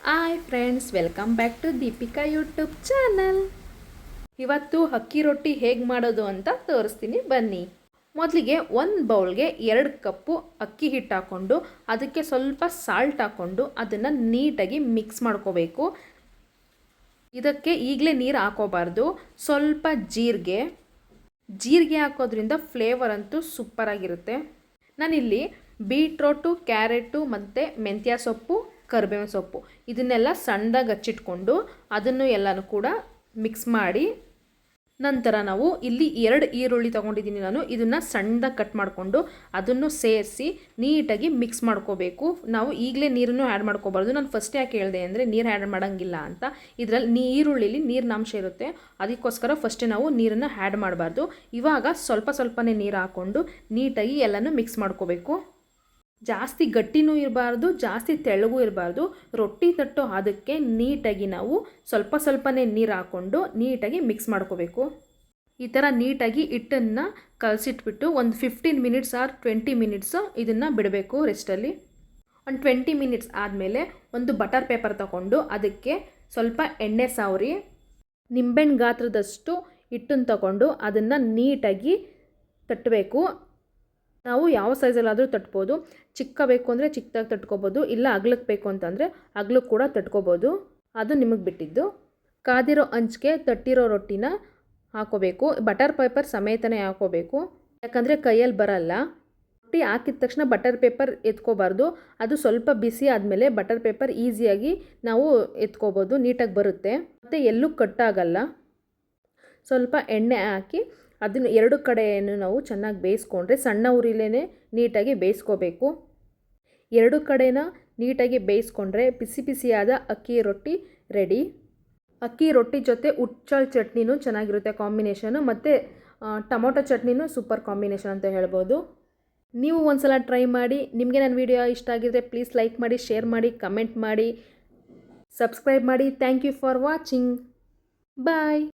Hi friends, welcome back to Deepika YouTube channel. ಇವತ್ತು ಅಕ್ಕಿ ರೊಟ್ಟಿ ಹೇಗೆ ಮಾಡೋದು ಅಂತ ತೋರಿಸ್ತೀನಿ ಬನ್ನಿ. ಮೊದಲಿಗೆ ಒಂದು ಬೌಲ್ಗೆ 2 ಕಪ್ಪು ಅಕ್ಕಿ ಹಿಟ್ಟು ಹಾಕ್ಕೊಂಡು ಅದಕ್ಕೆ ಸ್ವಲ್ಪ ಸಾಲ್ಟ್ ಹಾಕ್ಕೊಂಡು ಅದನ್ನು ನೀಟಾಗಿ ಮಿಕ್ಸ್ ಮಾಡ್ಕೋಬೇಕು. ಇದಕ್ಕೆ ಈಗಲೇ ನೀರು ಹಾಕೋಬಾರ್ದು. ಸ್ವಲ್ಪ ಜೀರಿಗೆ ಹಾಕೋದ್ರಿಂದ ಫ್ಲೇವರ್ ಅಂತೂ ಸೂಪರಾಗಿರುತ್ತೆ. ನಾನಿಲ್ಲಿ ಬೀಟ್ರೋಟು, ಕ್ಯಾರೆಟು ಮತ್ತು ಮೆಂತ್ಯ ಸೊಪ್ಪು, ಕರಿಬೇವಿನ ಸೊಪ್ಪು ಇದನ್ನೆಲ್ಲ ಸಣ್ಣದಾಗಿ ಹಚ್ಚಿಟ್ಕೊಂಡು ಅದನ್ನು ಎಲ್ಲನೂ ಕೂಡ ಮಿಕ್ಸ್ ಮಾಡಿ, ನಂತರ ನಾವು ಇಲ್ಲಿ 2 ಈರುಳ್ಳಿ ತೊಗೊಂಡಿದ್ದೀನಿ ನಾನು. ಇದನ್ನು ಸಣ್ಣದಾಗಿ ಕಟ್ ಮಾಡಿಕೊಂಡು ಅದನ್ನು ಸೇರಿಸಿ ನೀಟಾಗಿ ಮಿಕ್ಸ್ ಮಾಡ್ಕೋಬೇಕು. ನಾವು ಈಗಲೇ ನೀರನ್ನು ಆ್ಯಡ್ ಮಾಡ್ಕೋಬಾರ್ದು. ನಾನು ಫಸ್ಟ್ ಯಾಕೆ ಹೇಳಿದೆ ಅಂದರೆ ನೀರು ಆ್ಯಡ್ ಮಾಡೋಂಗಿಲ್ಲ ಅಂತ. ಇದರಲ್ಲಿ ಈರುಳ್ಳಿಲಿ ನೀರಿನಾಂಶ ಇರುತ್ತೆ, ಅದಕ್ಕೋಸ್ಕರ ಫಸ್ಟೇ ನಾವು ನೀರನ್ನು ಆ್ಯಡ್ ಮಾಡಬಾರ್ದು. ಇವಾಗ ಸ್ವಲ್ಪನೇ ನೀರು ಹಾಕ್ಕೊಂಡು ನೀಟಾಗಿ ಎಲ್ಲನೂ ಮಿಕ್ಸ್ ಮಾಡ್ಕೋಬೇಕು. ಜಾಸ್ತಿ ಗಟ್ಟಿನೂ ಇರಬಾರ್ದು, ಜಾಸ್ತಿ ತೆಳ್ಳಗೂ ಇರಬಾರ್ದು. ರೊಟ್ಟಿ ತಟ್ಟೋ ಅದಕ್ಕೆ ನೀಟಾಗಿ ನಾವು ಸ್ವಲ್ಪನೇ ನೀರು ಹಾಕ್ಕೊಂಡು ನೀಟಾಗಿ ಮಿಕ್ಸ್ ಮಾಡ್ಕೋಬೇಕು. ಈ ಥರ ನೀಟಾಗಿ ಹಿಟ್ಟನ್ನು ಕಲಸಿಟ್ಬಿಟ್ಟು ಒಂದು 15 ಮಿನಿಟ್ಸ್ ಆರ್ 20 ಮಿನಿಟ್ಸು ಇದನ್ನು ಬಿಡಬೇಕು ರೆಸ್ಟಲ್ಲಿ. ಒಂದು 20 ಮಿನಿಟ್ಸ್ ಆದಮೇಲೆ ಒಂದು ಬಟರ್ ಪೇಪರ್ ತಗೊಂಡು ಅದಕ್ಕೆ ಸ್ವಲ್ಪ ಎಣ್ಣೆ ಸಾವರಿ, ನಿಂಬೆಹಣ್ಣು ಗಾತ್ರದಷ್ಟು ಹಿಟ್ಟನ್ನು ತಗೊಂಡು ಅದನ್ನು ನೀಟಾಗಿ ತಟ್ಟಬೇಕು. ನಾವು ಯಾವ ಸೈಜಲ್ಲಾದರೂ ತಟ್ಬೋದು. ಚಿಕ್ಕ ಬೇಕು ಅಂದರೆ ಚಿಕ್ಕದಾಗಿ ತಟ್ಕೋಬೋದು, ಇಲ್ಲ ಅಗ್ಲಕ್ಕೆ ಬೇಕು ಅಂತಂದರೆ ಅಗ್ಲಕ್ಕೆ ಕೂಡ ತಟ್ಕೋಬೋದು, ಅದು ನಿಮಗೆ ಬಿಟ್ಟಿದ್ದು. ಕಾದಿರೋ ಹಂಚಿಗೆ ತಟ್ಟಿರೋ ರೊಟ್ಟಿನ ಹಾಕೋಬೇಕು. ಬಟರ್ ಪೇಪರ್ ಸಮೇತನೇ ಹಾಕೋಬೇಕು, ಯಾಕಂದರೆ ಕೈಯಲ್ಲಿ ಬರಲ್ಲ. ರೊಟ್ಟಿ ಹಾಕಿದ ತಕ್ಷಣ ಬಟರ್ ಪೇಪರ್ ಎತ್ಕೋಬಾರ್ದು. ಅದು ಸ್ವಲ್ಪ ಬಿಸಿ ಆದಮೇಲೆ ಬಟರ್ ಪೇಪರ್ ಈಸಿಯಾಗಿ ನಾವು ಎತ್ಕೋಬೋದು, ನೀಟಾಗಿ ಬರುತ್ತೆ ಮತ್ತು ಎಲ್ಲೂ ಕಟ್ಟಾಗಲ್ಲ. ಸ್ವಲ್ಪ ಎಣ್ಣೆ ಹಾಕಿ ಅದನ್ನು 2 ಕಡೆಯನ್ನು ನಾವು ಚೆನ್ನಾಗಿ ಬೇಯಿಸ್ಕೊಂಡ್ರೆ, ಸಣ್ಣ ಉರಿಲೇ ನೀಟಾಗಿ ಬೇಯಿಸ್ಕೋಬೇಕು. 2 ಕಡೆನ ನೀಟಾಗಿ ಬೇಯಿಸ್ಕೊಂಡ್ರೆ ಬಿಸಿಯಾದ ಅಕ್ಕಿ ರೊಟ್ಟಿ ರೆಡಿ. ಅಕ್ಕಿ ರೊಟ್ಟಿ ಜೊತೆ ಉಚ್ಚಲ್ ಚಟ್ನಿನೂ ಚೆನ್ನಾಗಿರುತ್ತೆ ಕಾಂಬಿನೇಷನು, ಮತ್ತು ಟೊಮೊಟೊ ಚಟ್ನಿನೂ ಸೂಪರ್ ಕಾಂಬಿನೇಷನ್ ಅಂತ ಹೇಳ್ಬೋದು. ನೀವು ಒಂದ್ಸಲ ಟ್ರೈ ಮಾಡಿ. ನಿಮಗೆ ನನ್ನ ವಿಡಿಯೋ ಇಷ್ಟ ಆಗಿದ್ರೆ ಪ್ಲೀಸ್ ಲೈಕ್ ಮಾಡಿ, ಶೇರ್ ಮಾಡಿ, ಕಮೆಂಟ್ ಮಾಡಿ, ಸಬ್ಸ್ಕ್ರೈಬ್ ಮಾಡಿ. Thank you for watching. Bye.